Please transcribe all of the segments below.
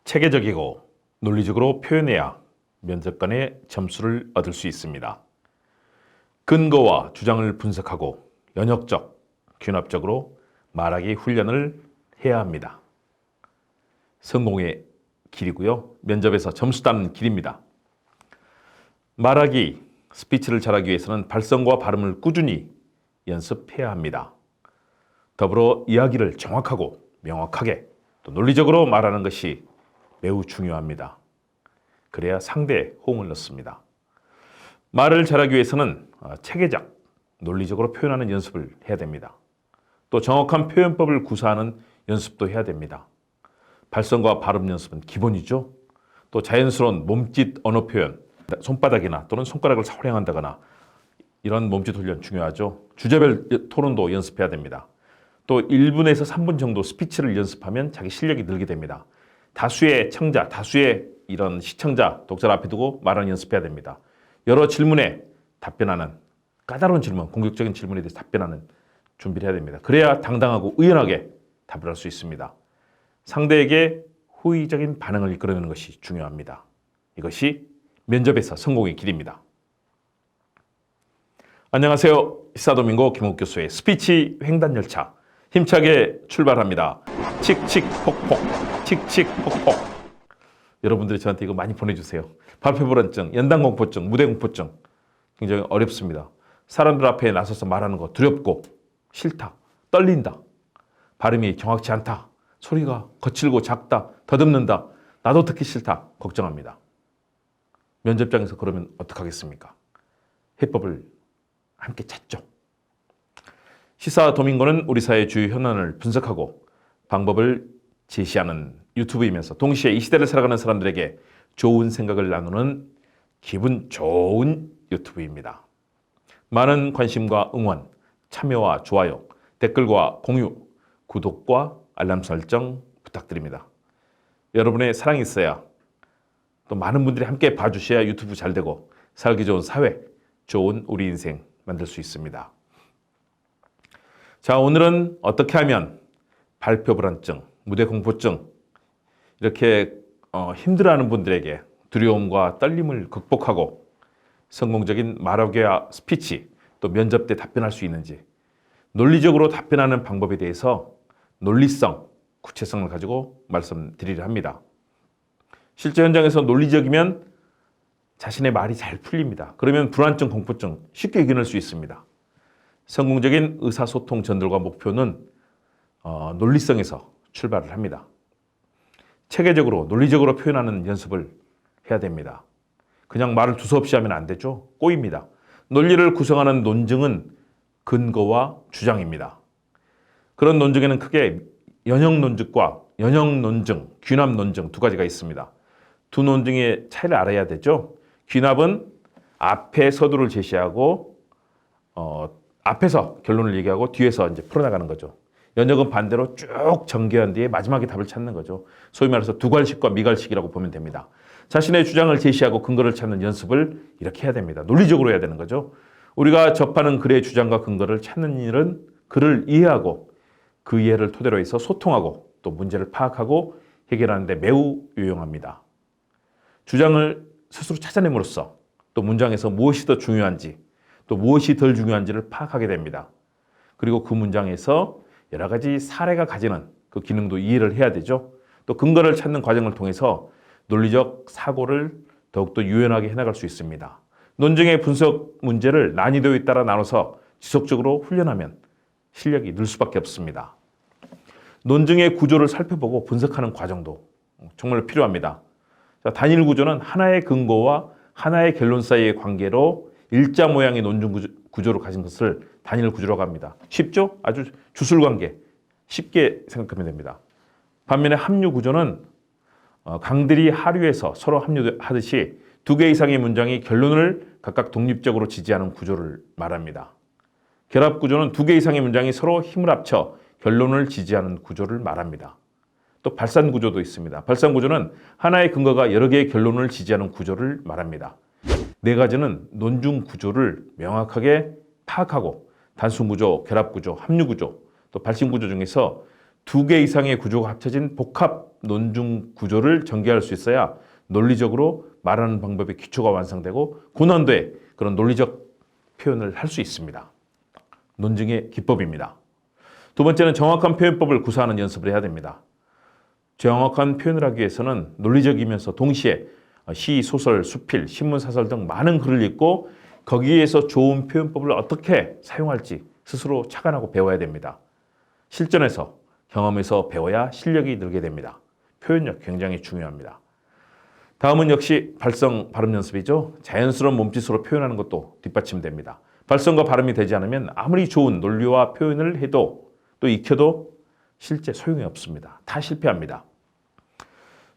체계적이고 논리적으로 표현해야 면접관의 점수를 얻을 수 있습니다. 근거와 주장을 분석하고 연역적, 균합적으로 말하기 훈련을 해야 합니다. 성공의 길이고요. 면접에서 점수 따는 길입니다. 말하기, 스피치를 잘하기 위해서는 발성과 발음을 꾸준히 연습해야 합니다. 더불어 이야기를 정확하고 명확하게 또 논리적으로 말하는 것이 매우 중요합니다. 그래야 상대의 호응을 얻습니다. 말을 잘하기 위해서는 체계적, 논리적으로 표현하는 연습을 해야 됩니다. 또 정확한 표현법을 구사하는 연습도 해야 됩니다. 발성과 발음 연습은 기본이죠. 또 자연스러운 몸짓 언어 표현, 손바닥이나 또는 손가락을 사용한다거나 이런 몸짓 훈련 중요하죠. 주제별 토론도 연습해야 됩니다. 또 1분에서 3분 정도 스피치를 연습하면 자기 실력이 늘게 됩니다. 다수의 청자, 다수의 이런 시청자, 독자를 앞에 두고 말하는 연습해야 됩니다. 여러 질문에 답변하는, 까다로운 질문, 공격적인 질문에 대해서 답변하는 준비를 해야 됩니다. 그래야 당당하고 의연하게 답을 할 수 있습니다. 상대에게 호의적인 반응을 이끌어내는 것이 중요합니다. 이것이 면접에서 성공의 길입니다. 안녕하세요. 시사도민고 김옥 교수의 스피치 횡단열차 힘차게 출발합니다. 칙칙폭폭, 칙칙폭폭. 여러분들이 저한테 이거 많이 보내주세요. 발표불안증, 연단공포증, 무대공포증 굉장히 어렵습니다. 사람들 앞에 나서서 말하는 거 두렵고 싫다, 떨린다, 발음이 정확치 않다, 소리가 거칠고 작다, 더듬는다, 나도 듣기 싫다, 걱정합니다. 면접장에서 그러면 어떡하겠습니까? 해법을 함께 찾죠. 시사도민고는 우리 사회의 주요 현안을 분석하고 방법을 제시하는 유튜브이면서 동시에 이 시대를 살아가는 사람들에게 좋은 생각을 나누는 기분 좋은 유튜브입니다. 많은 관심과 응원, 참여와 좋아요, 댓글과 공유, 구독과 알람 설정 부탁드립니다. 여러분의 사랑이 있어야 또 많은 분들이 함께 봐주셔야 유튜브 잘 되고 살기 좋은 사회, 좋은 우리 인생 만들 수 있습니다. 자, 오늘은 어떻게 하면 발표 불안증, 무대 공포증 이렇게 힘들어하는 분들에게 두려움과 떨림을 극복하고 성공적인 말하기와 스피치 또 면접 때 답변할 수 있는지 논리적으로 답변하는 방법에 대해서 논리성, 구체성을 가지고 말씀드리려 합니다. 실제 현장에서 논리적이면 자신의 말이 잘 풀립니다. 그러면 불안증, 공포증 쉽게 이겨낼 수 있습니다. 성공적인 의사소통 전달과 목표는 논리성에서 출발을 합니다. 체계적으로 논리적으로 표현하는 연습을 해야 됩니다. 그냥 말을 두서없이 하면 안 되죠. 꼬입니다. 논리를 구성하는 논증은 근거와 주장입니다. 그런 논증에는 크게 연역 논증과 연역 논증, 귀납 논증 두 가지가 있습니다. 두 논증의 차이를 알아야 되죠. 귀납은 앞에 서두를 제시하고 앞에서 결론을 얘기하고 뒤에서 이제 풀어나가는 거죠. 연역은 반대로 쭉 전개한 뒤에 마지막에 답을 찾는 거죠. 소위 말해서 두괄식과 미괄식이라고 보면 됩니다. 자신의 주장을 제시하고 근거를 찾는 연습을 이렇게 해야 됩니다. 논리적으로 해야 되는 거죠. 우리가 접하는 글의 주장과 근거를 찾는 일은 글을 이해하고 그 이해를 토대로 해서 소통하고 또 문제를 파악하고 해결하는 데 매우 유용합니다. 주장을 스스로 찾아냄으로써 또 문장에서 무엇이 더 중요한지 또 무엇이 덜 중요한지를 파악하게 됩니다. 그리고 그 문장에서 여러 가지 사례가 가지는 그 기능도 이해를 해야 되죠. 또 근거를 찾는 과정을 통해서 논리적 사고를 더욱더 유연하게 해나갈 수 있습니다. 논증의 분석 문제를 난이도에 따라 나눠서 지속적으로 훈련하면 실력이 늘 수밖에 없습니다. 논증의 구조를 살펴보고 분석하는 과정도 정말 필요합니다. 자, 단일 구조는 하나의 근거와 하나의 결론 사이의 관계로 일자 모양의 논증 구조를 가진 것을 단일 구조라고 합니다. 쉽죠? 아주 주술관계 쉽게 생각하면 됩니다. 반면에 합류 구조는 강들이 하류에서 서로 합류하듯이 두 개 이상의 문장이 결론을 각각 독립적으로 지지하는 구조를 말합니다. 결합 구조는 두 개 이상의 문장이 서로 힘을 합쳐 결론을 지지하는 구조를 말합니다. 또 발산 구조도 있습니다. 발산 구조는 하나의 근거가 여러 개의 결론을 지지하는 구조를 말합니다. 네 가지는 논증 구조를 명확하게 파악하고 단순 구조, 결합 구조, 합류 구조, 또 발신 구조 중에서 두 개 이상의 구조가 합쳐진 복합 논중 구조를 전개할 수 있어야 논리적으로 말하는 방법의 기초가 완성되고 고난도의 그런 논리적 표현을 할 수 있습니다. 논증의 기법입니다. 두 번째는 정확한 표현법을 구사하는 연습을 해야 됩니다. 정확한 표현을 하기 위해서는 논리적이면서 동시에 시, 소설, 수필, 신문, 사설 등 많은 글을 읽고 거기에서 좋은 표현법을 어떻게 사용할지 스스로 착안하고 배워야 됩니다. 실전에서 경험에서 배워야 실력이 늘게 됩니다. 표현력 굉장히 중요합니다. 다음은 역시 발성, 발음 연습이죠. 자연스러운 몸짓으로 표현하는 것도 뒷받침됩니다. 발성과 발음이 되지 않으면 아무리 좋은 논리와 표현을 해도 또 익혀도 실제 소용이 없습니다. 다 실패합니다.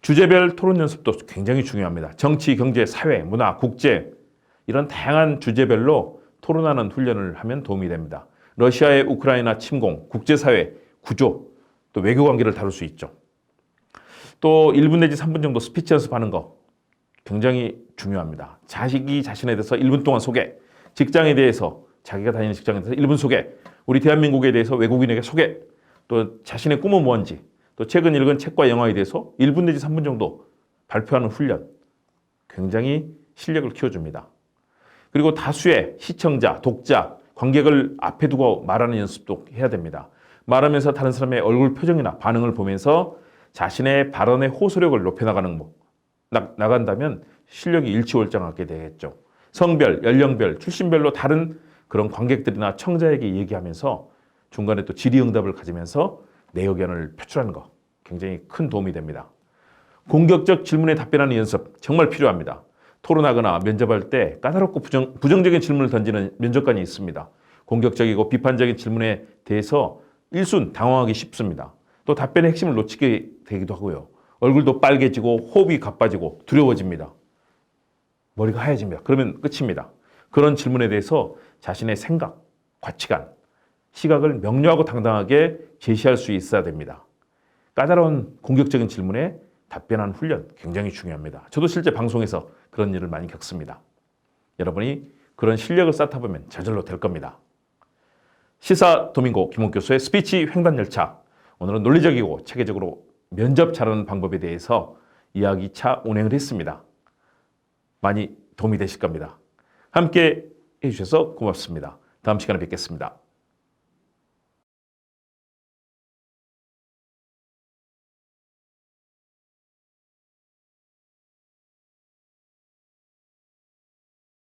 주제별 토론 연습도 굉장히 중요합니다. 정치, 경제, 사회, 문화, 국제 이런 다양한 주제별로 토론하는 훈련을 하면 도움이 됩니다. 러시아의 우크라이나 침공, 국제사회, 구조, 또 외교 관계를 다룰 수 있죠. 또 1분 내지 3분 정도 스피치 연습하는 거 굉장히 중요합니다. 자식이 자신에 대해서 1분 동안 소개, 직장에 대해서 자기가 다니는 직장에 대해서 1분 소개, 우리 대한민국에 대해서 외국인에게 소개, 또 자신의 꿈은 뭔지, 또 최근 읽은 책과 영화에 대해서 1분 내지 3분 정도 발표하는 훈련 굉장히 실력을 키워줍니다. 그리고 다수의 시청자, 독자, 관객을 앞에 두고 말하는 연습도 해야 됩니다. 말하면서 다른 사람의 얼굴 표정이나 반응을 보면서 자신의 발언의 호소력을 높여나가는 나간다면 실력이 일취월장하게 되겠죠. 성별, 연령별, 출신별로 다른 그런 관객들이나 청자에게 얘기하면서 중간에 또 질의응답을 가지면서 내 의견을 표출하는 거 굉장히 큰 도움이 됩니다. 공격적 질문에 답변하는 연습 정말 필요합니다. 토론하거나 면접할 때 까다롭고 부정적인 질문을 던지는 면접관이 있습니다. 공격적이고 비판적인 질문에 대해서 일순 당황하기 쉽습니다. 또 답변의 핵심을 놓치게 되기도 하고요. 얼굴도 빨개지고 호흡이 가빠지고 두려워집니다. 머리가 하얘집니다. 그러면 끝입니다. 그런 질문에 대해서 자신의 생각, 가치관, 시각을 명료하고 당당하게 제시할 수 있어야 됩니다. 까다로운 공격적인 질문에 답변하는 훈련 굉장히 중요합니다. 저도 실제 방송에서 그런 일을 많이 겪습니다. 여러분이 그런 실력을 쌓다 보면 저절로 될 겁니다. 시사 도민고 김홍 교수의 스피치 횡단열차. 오늘은 논리적이고 체계적으로 면접 잘하는 방법에 대해서 이야기차 운행을 했습니다. 많이 도움이 되실 겁니다. 함께 해주셔서 고맙습니다. 다음 시간에 뵙겠습니다.